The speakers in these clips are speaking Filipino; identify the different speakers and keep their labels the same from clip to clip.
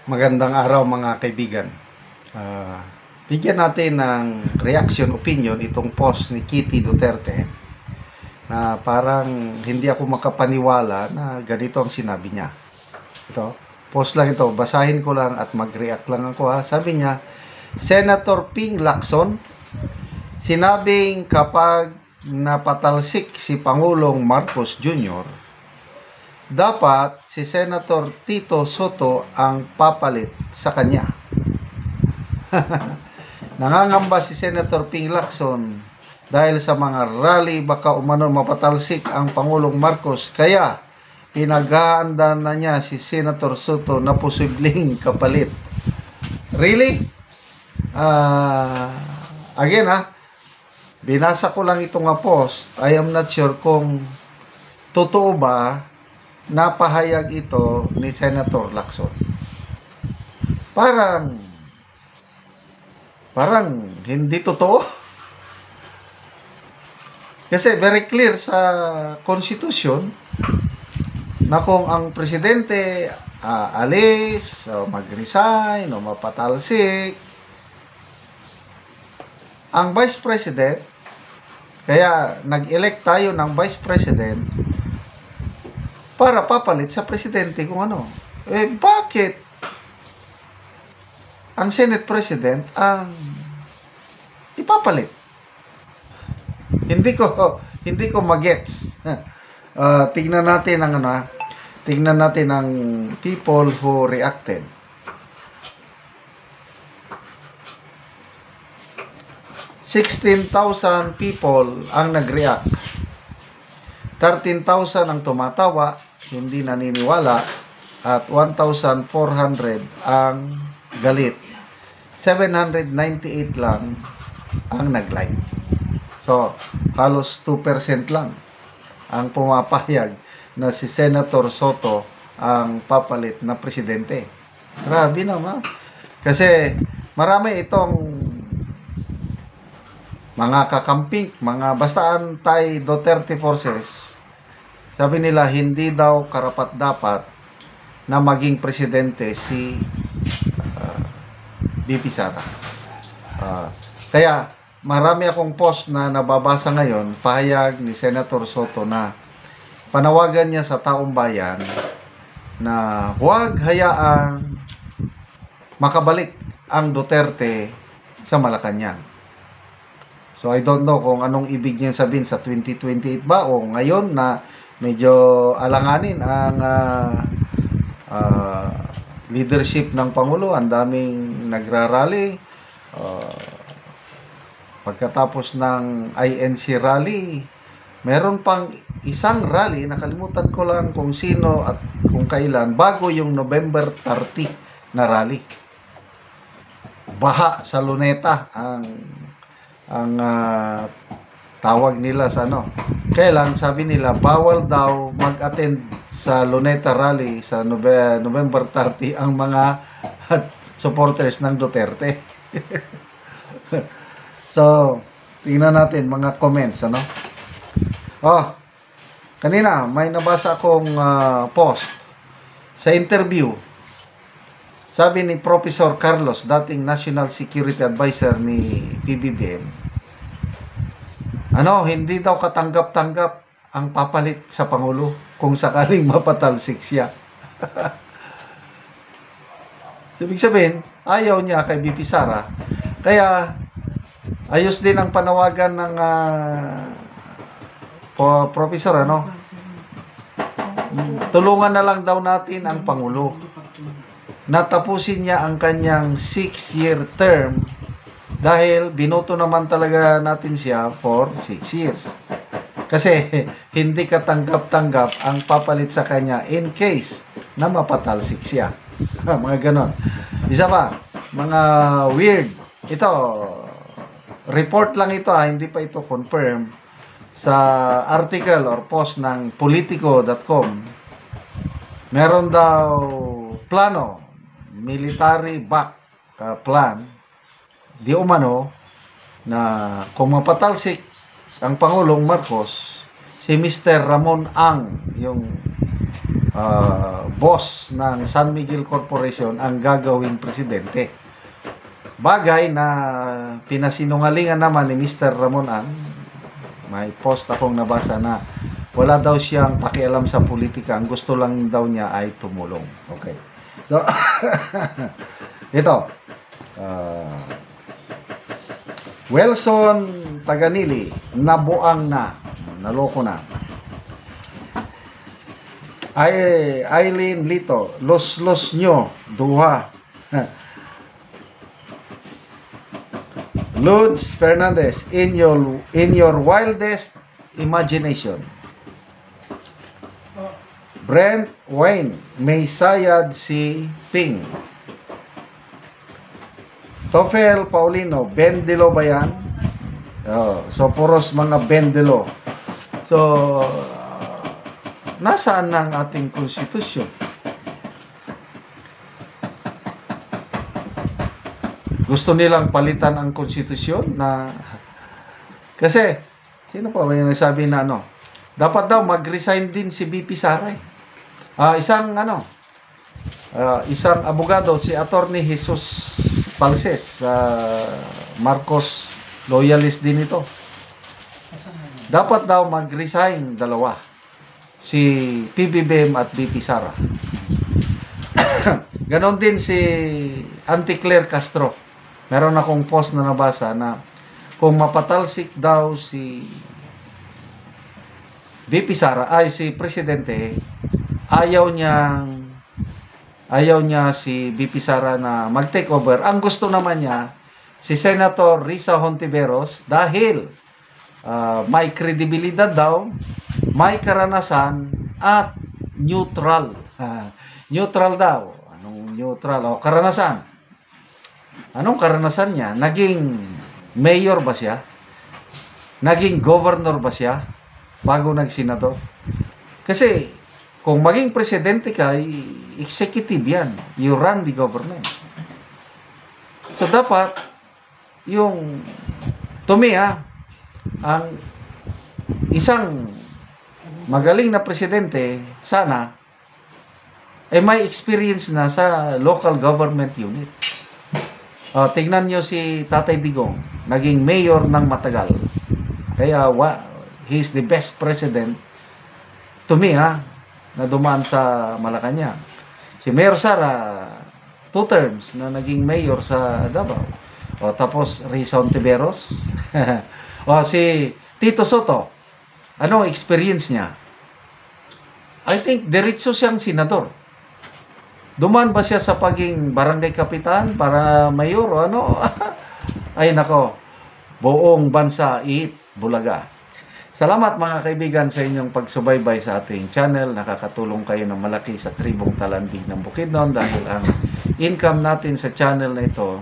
Speaker 1: Magandang araw mga kaibigan. Bigyan natin ng reaction, opinion itong post ni Kitty Duterte na parang hindi ako makapaniwala na ganito ang sinabi niya. Ito, post lang ito, basahin ko lang at mag-react lang ako ha. Sabi niya, Senator Ping Lacson, sinabing kapag napatalsik si Pangulong Marcos Jr., dapat si Senator Tito Soto ang papalit sa kanya. Nangangamba si Senator Ping Lacson dahil sa mga rally baka umano mapatalsik ang Pangulong Marcos, kaya pinaghahandaan na niya si Senator Soto na posibleng kapalit. Really? Again binasa ko lang itong post. I am not sure kung totoo ba napahayag ito ni Senator Lacson. Parang hindi totoo. Kasi very clear sa Constitution na kung ang presidente alis o mag-resign o mapatalsik, ang vice president, kaya nag-elect tayo ng vice president para papalit sa presidente kung ano. Bakit ang Senate President ang ipapalit? Hindi ko magets. Tingnan natin ang people who reacted. 16,000 people ang nag-react. 13,000 ang tumatawa, hindi naniniwala, at 1,400 ang galit. 798 lang ang nag-like. So, halos 2% lang ang pumapayag na si Senator Soto ang papalit na presidente. Grabe naman. Kasi marami itong mga kakamping, mga basta anti-Duterte forces. Sabi nila, hindi daw karapat-dapat na maging presidente si BP Sara. Kaya, marami akong post na nababasa ngayon, pahayag ni Senator Soto na panawagan niya sa taong bayan na huwag hayaang makabalik ang Duterte sa Malacanang. So, I don't know kung anong ibig niya sabihin sa 2028 ba o ngayon na medyo alanganin ang leadership ng Pangulo. Ang daming nagrarally. Pagkatapos ng INC rally, meron pang isang rally, nakalimutan ko lang kung sino at kung kailan, bago yung November 30 na rally. Baha sa Luneta ang tawag nila sa ano. Kaya lang, sabi nila, bawal daw mag-attend sa Luneta Rally sa November 30 ang mga supporters ng Duterte. So, tingnan natin mga comments, ano? Kanina, may nabasa akong post sa interview. Sabi ni Professor Carlos, dating National Security Advisor ni PBBM, hindi daw katanggap-tanggap ang papalit sa Pangulo kung sakaling mapatalsik siya. Ibig sabihin, ayaw niya kay BP Sara. Kaya, ayos din ang panawagan ng Professor, tulungan na lang daw natin ang Pangulo. Natapusin niya ang kanyang 6-year term dahil binoto naman talaga natin siya for 6 years. Kasi hindi katanggap-tanggap ang papalit sa kanya in case na mapatalsik siya. Mga ganon. Isa pa, mga weird. Ito, report lang ito hindi pa ito confirm. Sa article or post ng Politico.com, meron daw plano, military back plan, di umano, na kung mapatalsik ang Pangulong Marcos, si Mr. Ramon Ang, yung boss ng San Miguel Corporation ang gagawing presidente. Bagay na pinasinungalingan naman ni Mr. Ramon Ang. May post akong nabasa na wala daw siyang pakialam sa politika. Ang gusto lang daw niya ay tumulong. Okay. So, ito. Wilson Taganili, nabuang na. Naloko na. Aileen Lito, los nyo, duha. Lourdes Fernandez, in your wildest imagination. Brent Wayne, may sayad si Ping. Tofel Paulino, Bendelo ba yan? So, puros mga Bendelo. So, nasaan ang ating konstitusyon? Gusto nilang palitan ang konstitusyon na kasi sino pa ba yung nagsabi na dapat daw mag-resign din si BP Sara. Isang abogado, si Attorney Jesus Palses, Marcos loyalist din ito. Dapat daw mag-resign dalawa, si PBBM at BP Sara. Ganon din si Auntie Claire Castro. Meron akong post na nabasa na kung mapatalsik daw si BP Sara, si Presidente, ayaw niya si BP Sara na mag-take over. Ang gusto naman niya, si Senator Risa Hontiveros, dahil may kredibilidad daw, may karanasan, at neutral. Neutral daw. Anong neutral? Karanasan. Anong karanasan niya? Naging mayor ba siya? Naging governor ba siya bago nagsenador? Kasi kung maging presidente ka, executive yan. You run the government. So dapat to me ang isang magaling na presidente sana ay may experience na sa local government unit. Tingnan nyo si Tatay Digong, naging mayor ng Matagal. Kaya he's the best president to me na dumaan sa Malacanang. Si Mayor Sara, 2 terms na naging mayor sa Davao. Tapos Risa Hontiveros. Si Tito Soto, anong experience niya? I think diretso siyang senador. Duman ba siya sa paging barangay kapitan para mayor o ano? Ay nako, buong bansa Bulaga. Salamat mga kaibigan sa inyong pagsubaybay sa ating channel. Nakakatulong kayo ng malaki sa tribong Talandig ng Bukidnon dahil ang income natin sa channel na ito,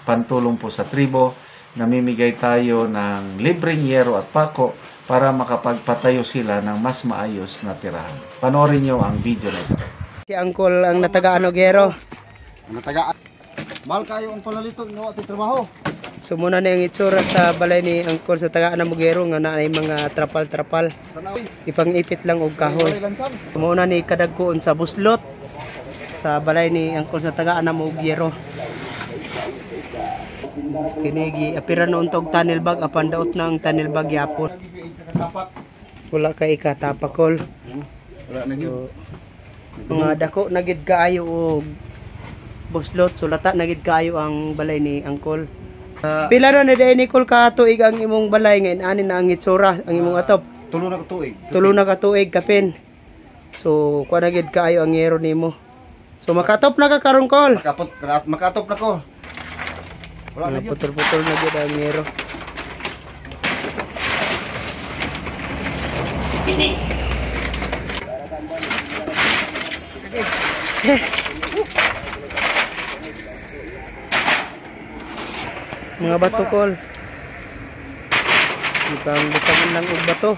Speaker 1: pantulong po sa tribo. Namimigay tayo ng libreng yero at pako para makapagpatayo sila ng mas maayos na tirahan. Panoorin nyo ang video na ito.
Speaker 2: Si Uncle ang natagaan og gero.
Speaker 3: Natagaan. Mahal kayo ang panalito ng ating trabaho.
Speaker 2: So muna na yung itsura sa balay ni Uncle sa tagaan ng Mugero nga na ay mga trapal-trapal. Ipang-ipit lang og kahoy. Muna ni kadagkuon sa buslot sa balay ni Uncle sa tagaan ng Mugero. Kinigi apira noon tog tunnel bag apan daot ng tunnel bag yapon. Wala kay ikatapakol.
Speaker 3: Wala na yun.
Speaker 2: Mga dako nagid kaayo og buslot sulata nagid kaayo ang balay ni Uncle. Pila na day Nicole ka tuig ang imong balay ngayon ani na ang itsura ang imong atop.
Speaker 3: Tulo na ka tuig.
Speaker 2: Tulo na ka tuig kapin. So kuha nagid kaayo ang yero nimo. So makatop na ka karon Col.
Speaker 3: Makatop na ko. Wala na yun.
Speaker 2: Putol-putol na gid ang yero. Mga bato Col. Ipang butangin lang og bato.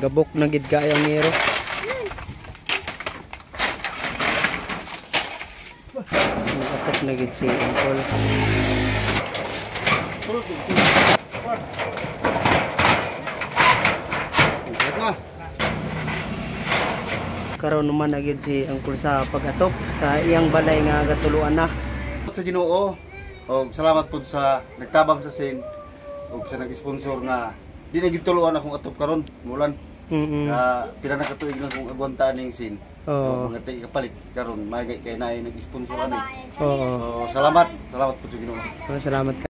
Speaker 2: Gabok na gid kaayo ang yero. na gid si Uncle.
Speaker 3: Na.
Speaker 2: Karon naman na gid si Uncle sa pag-atop sa iyang balay nga gatuluan na.
Speaker 3: Sa Ginoo, og salamat pud sa nagtabang sa sin og sa nag-sponsor nga di na gituluan akong atop karon mulan. Pila na katuig lang kung agwantaan ning sin.
Speaker 2: Oo.
Speaker 3: Mga tig kapalit karon may kay naay nag-sponsor ani.
Speaker 2: Oo.
Speaker 3: So salamat pud sa Ginoo.
Speaker 2: Salamat.